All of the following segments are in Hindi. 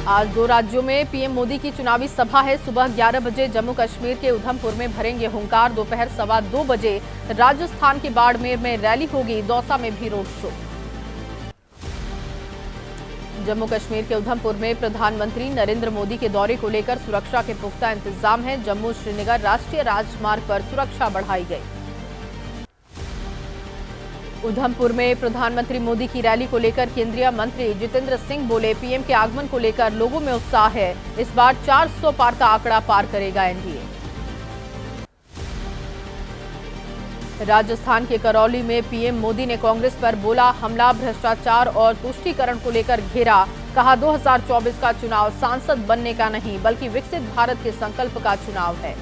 आज दो राज्यों में पीएम मोदी की चुनावी सभा है। सुबह 11 बजे जम्मू कश्मीर के उधमपुर में भरेंगे हुंकार। दोपहर 2:15 बजे राजस्थान के बाड़मेर में रैली होगी। दौसा में भी रोड शो। जम्मू कश्मीर के उधमपुर में प्रधानमंत्री नरेंद्र मोदी के दौरे को लेकर सुरक्षा के पुख्ता इंतजाम है। जम्मू श्रीनगर राष्ट्रीय राजमार्ग पर सुरक्षा बढ़ाई गई। उधमपुर में प्रधानमंत्री मोदी की रैली को लेकर केंद्रीय मंत्री जितेंद्र सिंह बोले, पीएम के आगमन को लेकर लोगों में उत्साह है। इस बार 400 पार का आंकड़ा पार करेगा एनडीए। राजस्थान के करौली में पीएम मोदी ने कांग्रेस पर बोला हमला, भ्रष्टाचार और तुष्टीकरण को लेकर घेरा। कहा 2024 का चुनाव सांसद बनने का नहीं बल्कि विकसित भारत के संकल्प का चुनाव है।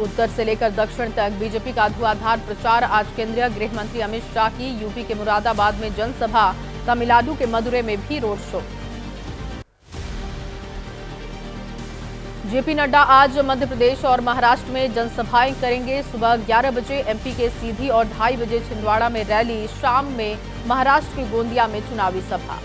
उत्तर से लेकर दक्षिण तक बीजेपी का धुआंधार प्रचार। आज केंद्रीय गृह मंत्री अमित शाह की यूपी के मुरादाबाद में जनसभा। तमिलनाडु के मदुरै में भी रोड शो। जेपी नड्डा आज मध्य प्रदेश और महाराष्ट्र में जनसभाएं करेंगे। सुबह 11 बजे एमपी के सीधी और 2:30 बजे छिंदवाड़ा में रैली। शाम में महाराष्ट्र के गोंदिया में चुनावी सभा।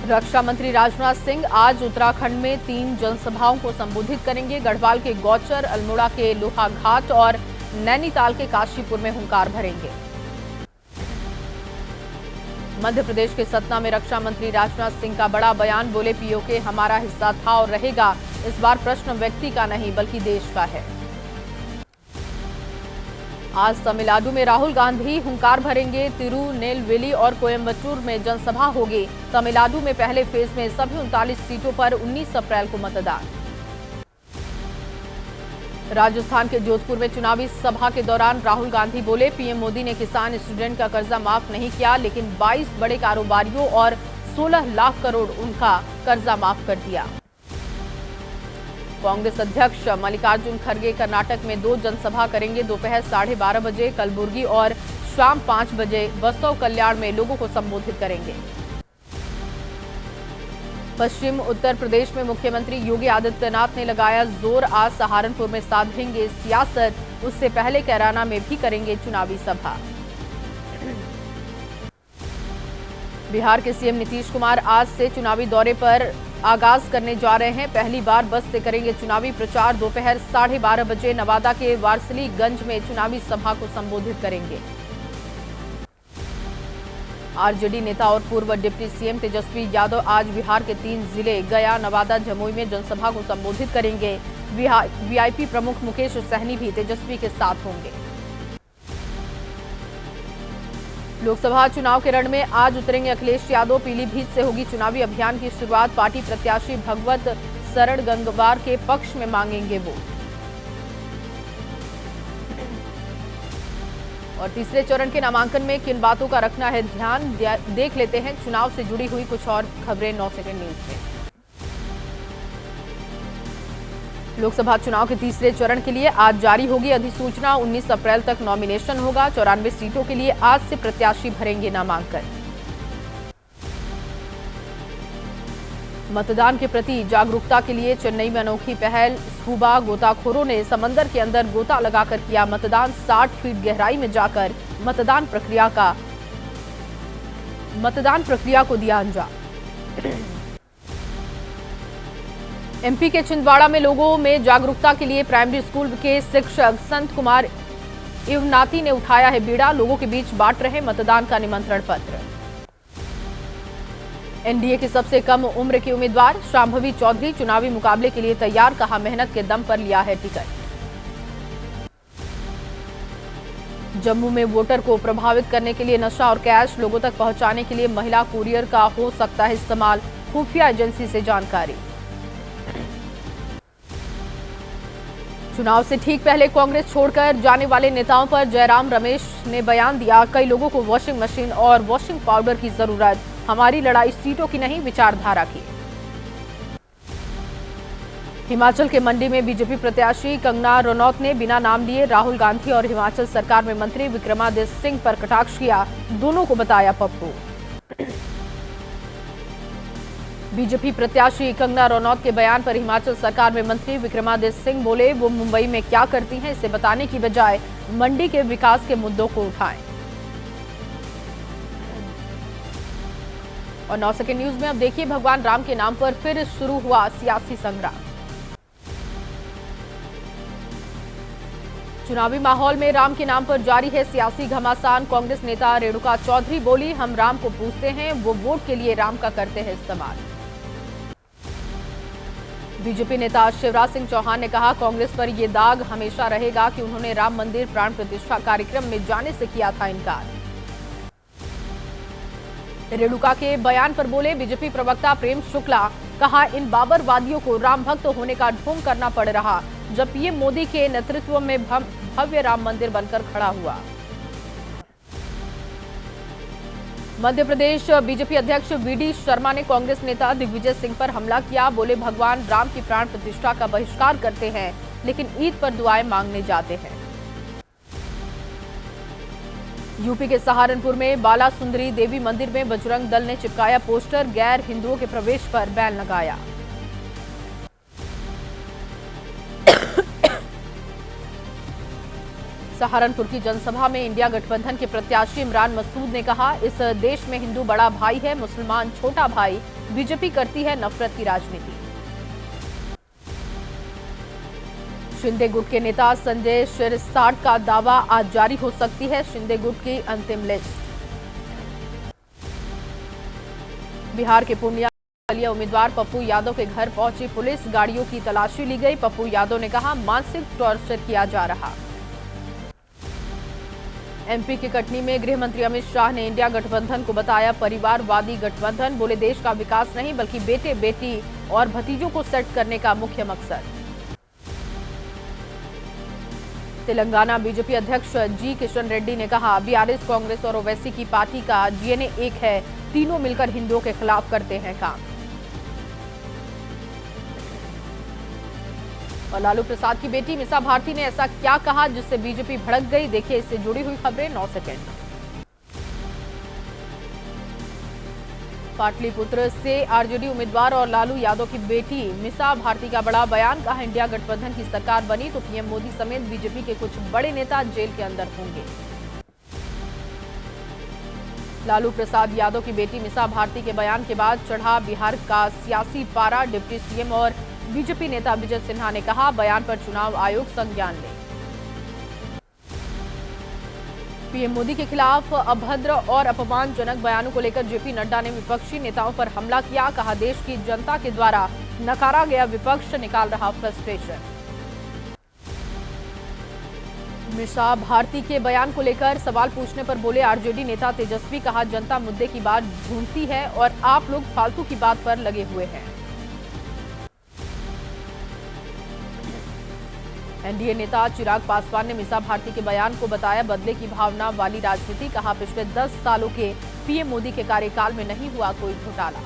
रक्षा मंत्री राजनाथ सिंह आज उत्तराखंड में 3 जनसभाओं को संबोधित करेंगे। गढ़वाल के गौचर, अल्मोड़ा के लोहाघाट और नैनीताल के काशीपुर में हुंकार भरेंगे। मध्य प्रदेश के सतना में रक्षा मंत्री राजनाथ सिंह का बड़ा बयान। बोले, पीओके हमारा हिस्सा था और रहेगा। इस बार प्रश्न व्यक्ति का नहीं बल्कि देश का है। आज तमिलनाडु में राहुल गांधी हुंकार भरेंगे। तिरुनेलवेली और कोयम्बटूर में जनसभा होगी। तमिलनाडु में पहले फेज में सभी 39 सीटों पर 19 अप्रैल को मतदान। राजस्थान के जोधपुर में चुनावी सभा के दौरान राहुल गांधी बोले, पीएम मोदी ने किसान स्टूडेंट का कर्जा माफ नहीं किया, लेकिन 22 बड़े कारोबारियों और 16 लाख करोड़ उनका कर्जा माफ कर दिया। कांग्रेस अध्यक्ष मल्लिकार्जुन खड़गे कर्नाटक में 2 जनसभा करेंगे। दोपहर 12:30 बजे कलबुर्गी और शाम 5 बजे बसव कल्याण में लोगों को संबोधित करेंगे। पश्चिम उत्तर प्रदेश में मुख्यमंत्री योगी आदित्यनाथ ने लगाया जोर। आज सहारनपुर में साधेंगे सियासत। उससे पहले कैराना में भी करेंगे चुनावी सभा। बिहार के सीएम नीतीश कुमार आज से चुनावी दौरे पर आगाज करने जा रहे हैं। पहली बार बस से करेंगे चुनावी प्रचार। दोपहर 12:30 बजे नवादा के वारसलीगंज में चुनावी सभा को संबोधित करेंगे। आरजेडी नेता और पूर्व डिप्टी सीएम तेजस्वी यादव आज बिहार के 3 जिले गया, नवादा, जमुई में जनसभा को संबोधित करेंगे। वीआईपी प्रमुख मुकेश सहनी भी तेजस्वी के साथ होंगे। लोकसभा चुनाव के रण में आज उतरेंगे अखिलेश यादव। पीलीभीत से होगी चुनावी अभियान की शुरुआत। पार्टी प्रत्याशी भगवत शरण गंगवार के पक्ष में मांगेंगे वोट। और तीसरे चरण के नामांकन में किन बातों का रखना है ध्यान, देख लेते हैं चुनाव से जुड़ी हुई कुछ और खबरें 9 सेकंड न्यूज में। लोकसभा चुनाव के तीसरे चरण के लिए आज जारी होगी अधिसूचना। 19 अप्रैल तक नॉमिनेशन होगा। 94 सीटों के लिए आज से प्रत्याशी भरेंगे नामांकन। मतदान के प्रति जागरूकता के लिए चेन्नई में अनोखी पहल। स्कूबा गोताखोरों ने समंदर के अंदर गोता लगाकर किया मतदान। 60 फीट गहराई में जाकर मतदान प्रक्रिया को दिया अंजाम। एमपी के छिंदवाड़ा में लोगों में जागरूकता के लिए प्राइमरी स्कूल के शिक्षक संत कुमार इवनाती ने उठाया है बीड़ा। लोगों के बीच बांट रहे मतदान का निमंत्रण पत्र। एनडीए की सबसे कम उम्र की उम्मीदवार शांभवी चौधरी चुनावी मुकाबले के लिए तैयार। कहा, मेहनत के दम पर लिया है टिकट। जम्मू में वोटर को प्रभावित करने के लिए नशा और कैश लोगों तक पहुंचाने के लिए महिला कुरियर का हो सकता है इस्तेमाल। खुफिया एजेंसी से जानकारी। चुनाव से ठीक पहले कांग्रेस छोड़कर जाने वाले नेताओं पर जयराम रमेश ने बयान दिया। कई लोगों को वॉशिंग मशीन और वॉशिंग पाउडर की जरूरत। हमारी लड़ाई सीटों की नहीं, विचारधारा की। हिमाचल के मंडी में बीजेपी प्रत्याशी कंगना रनौत ने बिना नाम लिए राहुल गांधी और हिमाचल सरकार में मंत्री विक्रमादित्य सिंह पर कटाक्ष किया। दोनों को बताया पप्पू। बीजेपी प्रत्याशी कंगना रनौत के बयान पर हिमाचल सरकार में मंत्री विक्रमादित्य सिंह बोले, वो मुंबई में क्या करती हैं इसे बताने की बजाय मंडी के विकास के मुद्दों को उठाएं। और 9 सेकंड न्यूज में अब देखिए, भगवान राम के नाम पर फिर शुरू हुआ सियासी संग्राम। चुनावी माहौल में राम के नाम पर जारी है सियासी घमासान। कांग्रेस नेता रेणुका चौधरी बोली, हम राम को पूजते हैं, वो वोट के लिए राम का करते हैं इस्तेमाल। बीजेपी नेता शिवराज सिंह चौहान ने कहा, कांग्रेस पर ये दाग हमेशा रहेगा कि उन्होंने राम मंदिर प्राण प्रतिष्ठा कार्यक्रम में जाने से किया था इनकार। रेणुका के बयान पर बोले बीजेपी प्रवक्ता प्रेम शुक्ला, कहा इन बाबरवादियों को राम भक्त होने का ढोंग करना पड़ रहा जब पीएम मोदी के नेतृत्व में भव्य राम मंदिर बनकर खड़ा हुआ। मध्य प्रदेश बीजेपी अध्यक्ष वीडी शर्मा ने कांग्रेस नेता दिग्विजय सिंह पर हमला किया। बोले, भगवान राम की प्राण प्रतिष्ठा का बहिष्कार करते हैं लेकिन ईद पर दुआएं मांगने जाते हैं। यूपी के सहारनपुर में बाला सुंदरी देवी मंदिर में बजरंग दल ने चिपकाया पोस्टर, गैर हिंदुओं के प्रवेश पर बैन लगाया। सहारनपुर की जनसभा में इंडिया गठबंधन के प्रत्याशी इमरान मसूद ने कहा, इस देश में हिंदू बड़ा भाई है, मुसलमान छोटा भाई, बीजेपी करती है नफरत की राजनीति। शिंदे गुट के नेता संजय शिरसाट का दावा, आज जारी हो सकती है शिंदे गुट की अंतिम लिस्ट। बिहार के पूर्णिया बलिया उम्मीदवार पप्पू यादव के घर पहुंची पुलिस, गाड़ियों की तलाशी ली गई। पप्पू यादव ने कहा, मानसिक टॉर्चर किया जा रहा। एमपी के कटनी में गृह मंत्री अमित शाह ने इंडिया गठबंधन को बताया परिवारवादी गठबंधन। बोले, देश का विकास नहीं बल्कि बेटे बेटी और भतीजों को सेट करने का मुख्य मकसद। तेलंगाना बीजेपी अध्यक्ष जी किशन रेड्डी ने कहा, बीआरएस, कांग्रेस और ओवैसी की पार्टी का डीएनए एक है, तीनों मिलकर हिंदुओं के खिलाफ करते हैं काम। और लालू प्रसाद की बेटी मिसा भारती ने ऐसा क्या कहा जिससे बीजेपी भड़क गई, देखिए इससे जुड़ी हुई खबरें 9 सेकंड। पाटलिपुत्र से आरजेडी उम्मीदवार और लालू यादव की बेटी मिसा भारती का बड़ा बयान, कहा इंडिया गठबंधन की सरकार बनी तो पीएम मोदी समेत बीजेपी के कुछ बड़े नेता जेल के अंदर होंगे। लालू प्रसाद यादव की बेटी मिसा भारती के बयान के बाद चढ़ा बिहार का सियासी पारा। डिप्टी सीएम और बीजेपी नेता विजय सिन्हा ने कहा, बयान पर चुनाव आयोग संज्ञान ले। पीएम मोदी के खिलाफ अभद्र और अपमानजनक बयानों को लेकर जेपी नड्डा ने विपक्षी नेताओं पर हमला किया। कहा, देश की जनता के द्वारा नकारा गया विपक्ष निकाल रहा फ्रस्ट्रेशन। मिसा भारती के बयान को लेकर सवाल पूछने पर बोले आरजेडी नेता तेजस्वी, कहा जनता मुद्दे की बात ढूंढती है और आप लोग फालतू की बात पर लगे हुए हैं। एनडीए नेता चिराग पासवान ने मिसा भारती के बयान को बताया बदले की भावना वाली राजनीति। कहा, पिछले 10 सालों के पीएम मोदी के कार्यकाल में नहीं हुआ कोई घोटाला।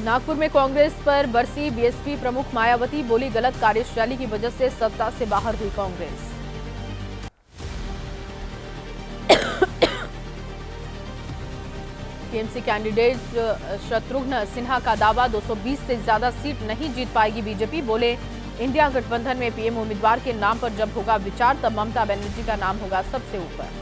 नागपुर में कांग्रेस पर बरसी बीएसपी प्रमुख मायावती, बोली गलत कार्यशैली की वजह से सत्ता से बाहर हुई कांग्रेस। टीएमसी कैंडिडेट शत्रुघ्न सिन्हा का दावा, 220 से ज्यादा सीट नहीं जीत पाएगी बीजेपी। बोले, इंडिया गठबंधन में पीएम उम्मीदवार के नाम पर जब होगा विचार तब ममता बनर्जी का नाम होगा सबसे ऊपर।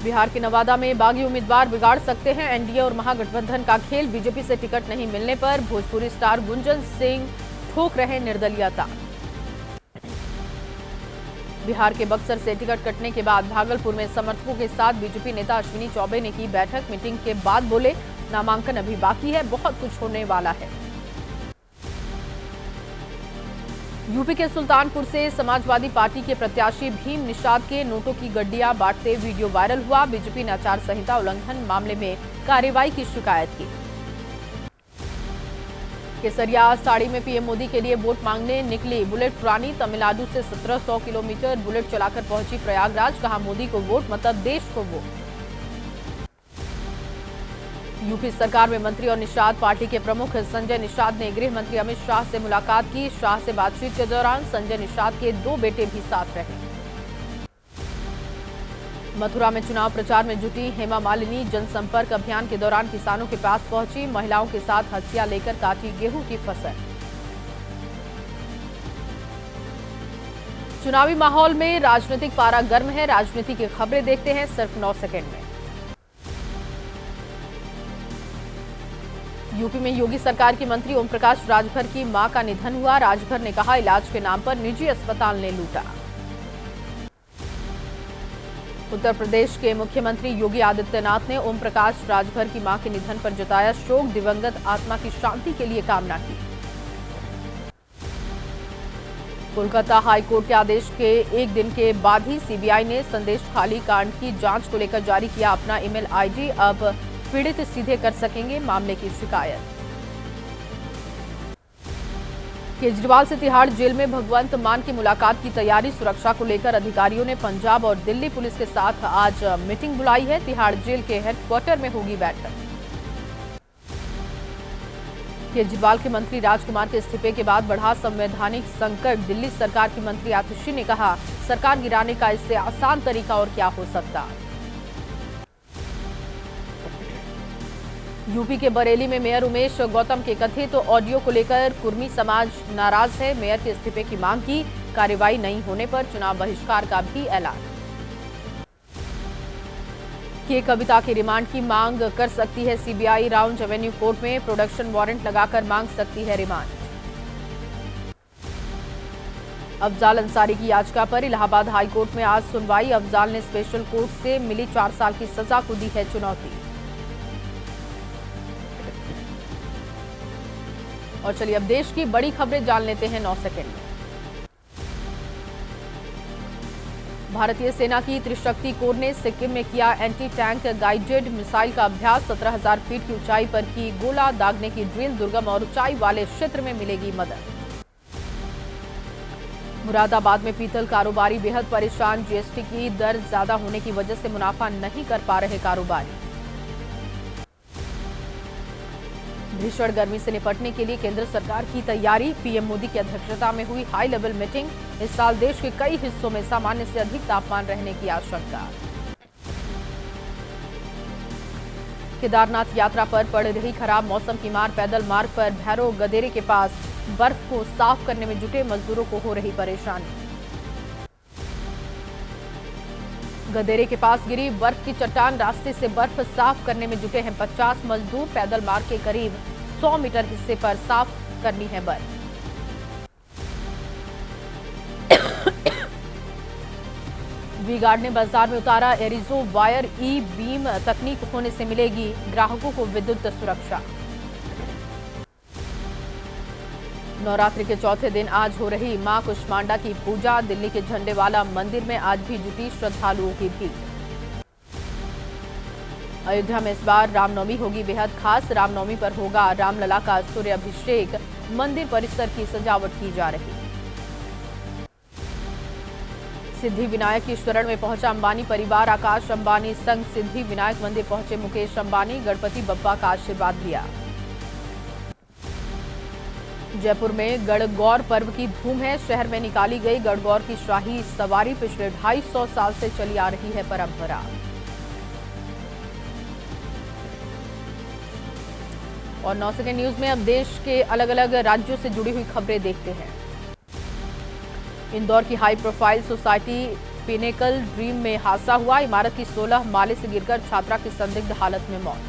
बिहार के नवादा में बागी उम्मीदवार बिगाड़ सकते हैं एनडीए और महागठबंधन का खेल। बीजेपी से टिकट नहीं मिलने पर भोजपुरी स्टार गुंजन सिंह ठोक रहे निर्दलीयता। बिहार के बक्सर से टिकट कटने के बाद भागलपुर में समर्थकों के साथ बीजेपी नेता अश्विनी चौबे ने की बैठक। मीटिंग के बाद बोले, नामांकन अभी बाकी है, बहुत कुछ होने वाला है। यूपी के सुल्तानपुर से समाजवादी पार्टी के प्रत्याशी भीम निषाद के नोटों की गड्डियां बांटते वीडियो वायरल हुआ। बीजेपी ने आचार संहिता उल्लंघन मामले में कार्रवाई की शिकायत की। केसरिया साड़ी में पीएम मोदी के लिए वोट मांगने निकली बुलेट रानी। तमिलनाडु से 1700 किलोमीटर बुलेट चलाकर पहुंची प्रयागराज। कहा, मोदी को वोट मतलब देश को वोट। यूपी सरकार में मंत्री और निषाद पार्टी के प्रमुख संजय निषाद ने गृह मंत्री अमित शाह से मुलाकात की। शाह से बातचीत के दौरान संजय निषाद के 2 बेटे भी साथ रहे। मथुरा में चुनाव प्रचार में जुटी हेमा मालिनी जनसंपर्क अभियान के दौरान किसानों के पास पहुंची, महिलाओं के साथ हंसिया लेकर काटी गेहूं की फसल। चुनावी माहौल में राजनीतिक पारा गर्म है। राजनीति की खबरें देखते हैं सिर्फ 9 सेकंड में। यूपी में योगी सरकार के मंत्री ओम प्रकाश राजभर की मां का निधन हुआ। राजभर ने कहा, इलाज के नाम पर निजी अस्पताल ने लूटा। उत्तर प्रदेश के मुख्यमंत्री योगी आदित्यनाथ ने ओम प्रकाश राजभर की मां के निधन पर जताया शोक, दिवंगत आत्मा की शांति के लिए कामना की। कोलकाता हाईकोर्ट के आदेश के एक दिन के बाद ही सीबीआई ने संदेश खाली कांड की जांच को लेकर जारी किया अपना ईमेल आईडी। अब पीड़ित सीधे कर सकेंगे मामले की शिकायत। केजरीवाल से तिहाड़ जेल में भगवंत मान की मुलाकात की तैयारी। सुरक्षा को लेकर अधिकारियों ने पंजाब और दिल्ली पुलिस के साथ आज मीटिंग बुलाई है। तिहाड़ जेल के हेडक्वार्टर में होगी बैठक। केजरीवाल के मंत्री राजकुमार के इस्तीफे के बाद बढ़ा संवैधानिक संकट। दिल्ली सरकार की मंत्री आतिशी ने कहा, सरकार गिराने का इससे आसान तरीका और क्या हो सकता। यूपी के बरेली में मेयर उमेश गौतम के कथित ऑडियो को लेकर कुर्मी समाज नाराज है। मेयर के इस्तीफे की मांग की, कार्रवाई नहीं होने पर चुनाव बहिष्कार का भी ऐलान। के कविता की रिमांड की मांग कर सकती है सीबीआई। राउंड एवेन्यू कोर्ट में प्रोडक्शन वारंट लगाकर मांग सकती है रिमांड। अफजाल अंसारी की याचिका पर इलाहाबाद हाईकोर्ट में आज सुनवाई। अफजाल ने स्पेशल कोर्ट से मिली 4 साल की सजा को दी है चुनौती। और चलिए अब देश की बड़ी खबरें जान लेते हैं 9 सेकंड में। भारतीय सेना की त्रिशक्ति कोर ने सिक्किम में किया एंटी टैंक गाइडेड मिसाइल का अभ्यास। 17,000 फीट की ऊंचाई पर की गोला दागने की ड्रिल। दुर्गम और ऊंचाई वाले क्षेत्र में मिलेगी मदद। मुरादाबाद में पीतल कारोबारी बेहद परेशान। जीएसटी की दर ज्यादा होने की वजह से मुनाफा नहीं कर पा रहे कारोबारी। भीषण गर्मी से निपटने के लिए केंद्र सरकार की तैयारी। पीएम मोदी की अध्यक्षता में हुई हाई लेवल मीटिंग। इस साल देश के कई हिस्सों में सामान्य से अधिक तापमान रहने की आशंका। केदारनाथ यात्रा पर पड़ रही खराब मौसम की मार। पैदल मार्ग पर भैरो गदेरे के पास बर्फ को साफ करने में जुटे मजदूरों को हो रही परेशानी। गदेरे के पास गिरी बर्फ की चट्टान। रास्ते से बर्फ साफ करने में जुटे हैं 50 मजदूर। पैदल मार्ग के करीब 100 मीटर हिस्से पर साफ करनी है बर्फ। वी-गार्ड ने बाजार में उतारा एरिजो वायर। ई बीम तकनीक होने से मिलेगी ग्राहकों को विद्युत सुरक्षा। नवरात्रि के चौथे दिन आज हो रही मां कुष्मांडा की पूजा। दिल्ली के झंडेवाला मंदिर में आज भी जुटी श्रद्धालुओं की भीड़। अयोध्या में इस बार रामनवमी होगी बेहद खास। रामनवमी पर होगा रामलला का सूर्य अभिषेक। मंदिर परिसर की सजावट की जा रही। सिद्धि विनायक की शरण में पहुंचा अंबानी परिवार। आकाश अंबानी संग सिद्धि विनायक मंदिर पहुंचे मुकेश अंबानी। गणपति बप्पा का आशीर्वाद लिया। जयपुर में गणगौर पर्व की धूम है। शहर में निकाली गई गणगौर की शाही सवारी। पिछले 250 साल से चली आ रही है परंपरा। और 9 सेकंड न्यूज में अब देश के अलग अलग राज्यों से जुड़ी हुई खबरें देखते हैं। इंदौर की high profile society pinnacle dream में हादसा हुआ। इमारत की 16 माले से गिरकर छात्रा की संदिग्ध हालत में मौत।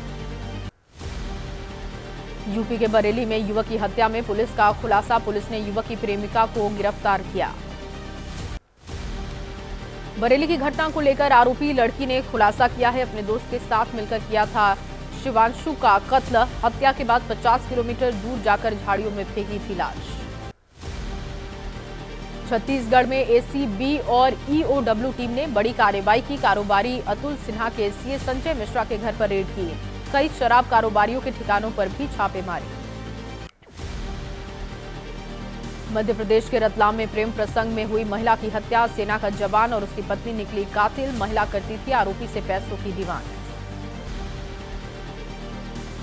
यूपी के बरेली में युवक की हत्या में पुलिस का खुलासा। पुलिस ने युवक की प्रेमिका को गिरफ्तार किया। बरेली की घटना को लेकर आरोपी लड़की ने खुलासा किया है। अपने दोस्त के साथ मिलकर किया था शिवांशु का कत्ल। हत्या के बाद 50 किलोमीटर दूर जाकर झाड़ियों में फेंकी थी लाश। छत्तीसगढ़ में एसीबी और ईओडब्ल्यू टीम ने बड़ी कार्रवाई की। कारोबारी अतुल सिन्हा के सीए संजय मिश्रा के घर पर रेड की। कई शराब कारोबारियों के ठिकानों पर भी छापे मारे। मध्य प्रदेश के रतलाम में प्रेम प्रसंग में हुई महिला की हत्या। सेना का जवान और उसकी पत्नी निकली कातिल। महिला करती थी आरोपी से पैसों की डिमांड।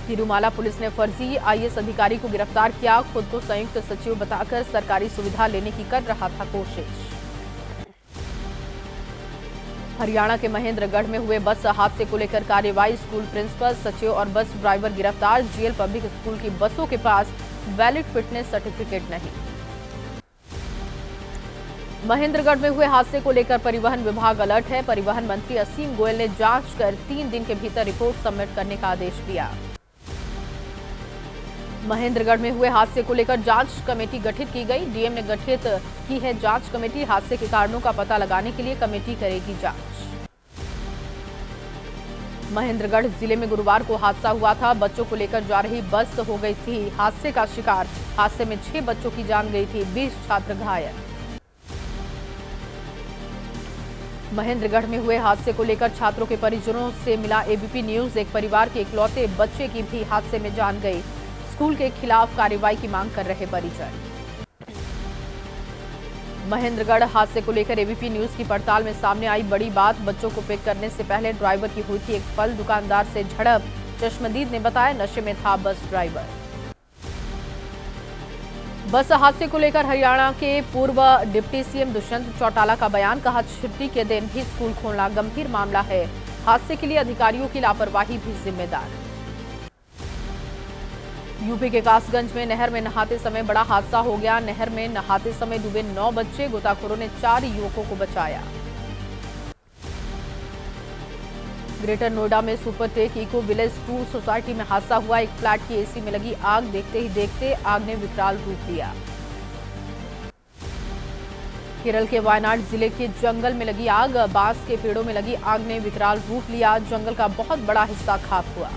तिरुमाला पुलिस ने फर्जी आईएएस अधिकारी को गिरफ्तार किया। खुद को संयुक्त सचिव बताकर सरकारी सुविधा लेने की कर रहा था कोशिश। हरियाणा के महेंद्रगढ़ में हुए बस हादसे को लेकर कार्रवाई। स्कूल प्रिंसिपल, सचिव और बस ड्राइवर गिरफ्तार। जीएल पब्लिक स्कूल की बसों के पास वैलिड फिटनेस सर्टिफिकेट नहीं। महेंद्रगढ़ में हुए हादसे को लेकर परिवहन विभाग अलर्ट है। परिवहन मंत्री असीम गोयल ने जांच कर 3 दिन के भीतर रिपोर्ट सबमिट करने का आदेश दिया। महेंद्रगढ़ में हुए हादसे को लेकर जांच कमेटी गठित की गई। डीएम ने गठित की है जांच कमेटी। हादसे के कारणों का पता लगाने के लिए कमेटी करेगी जांच। महेंद्रगढ़ जिले में गुरुवार को हादसा हुआ था। बच्चों को लेकर जा रही बस हो गई थी हादसे का शिकार। हादसे में 6 बच्चों की जान गई थी, 20 छात्र घायल। महेंद्रगढ़ में हुए हादसे को लेकर छात्रों के परिजनों से मिला एबीपी न्यूज। एक परिवार के इकलौते बच्चे की भी हादसे में जान गई। स्कूल के खिलाफ कार्रवाई की मांग कर रहे परिजन। महेंद्रगढ़ हादसे को लेकर एबीपी न्यूज की पड़ताल में सामने आई बड़ी बात। बच्चों को पिक करने से पहले ड्राइवर की हुई थी एक फल दुकानदार से झड़प। चश्मदीद ने बताया नशे में था बस ड्राइवर। बस हादसे को लेकर हरियाणा के पूर्व डिप्टी सीएम दुष्यंत चौटाला का बयान। कहा, छुट्टी के दिन भी स्कूल खोलना गंभीर मामला है। हादसे के लिए अधिकारियों की लापरवाही भी जिम्मेदार। यूपी के कासगंज में नहर में नहाते समय बड़ा हादसा हो गया। नहर में नहाते समय डूबे 9 बच्चे। गोताखोरों ने 4 युवकों को बचाया। ग्रेटर नोएडा में सुपरटेक इको विलेज 2 सोसाइटी में हादसा हुआ। एक फ्लैट की एसी में लगी आग देखते ही देखते आग ने विकराल रूप लिया। केरल के वायनाड जिले के जंगल में लगी आग। बांस के पेड़ों में लगी आग ने विकराल रूप लिया। जंगल का बहुत बड़ा हिस्सा खाक हुआ।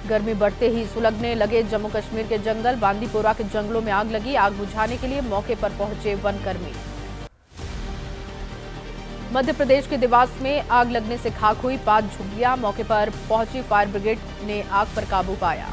गर्मी बढ़ते ही सुलगने लगे जम्मू कश्मीर के जंगल। बांदीपोरा के जंगलों में आग लगी। आग बुझाने के लिए मौके पर पहुंचे वनकर्मी। मध्य प्रदेश के देवास में आग लगने से खाक हुई 5 झुग्गियां। मौके पर पहुंची फायर ब्रिगेड ने आग पर काबू पाया।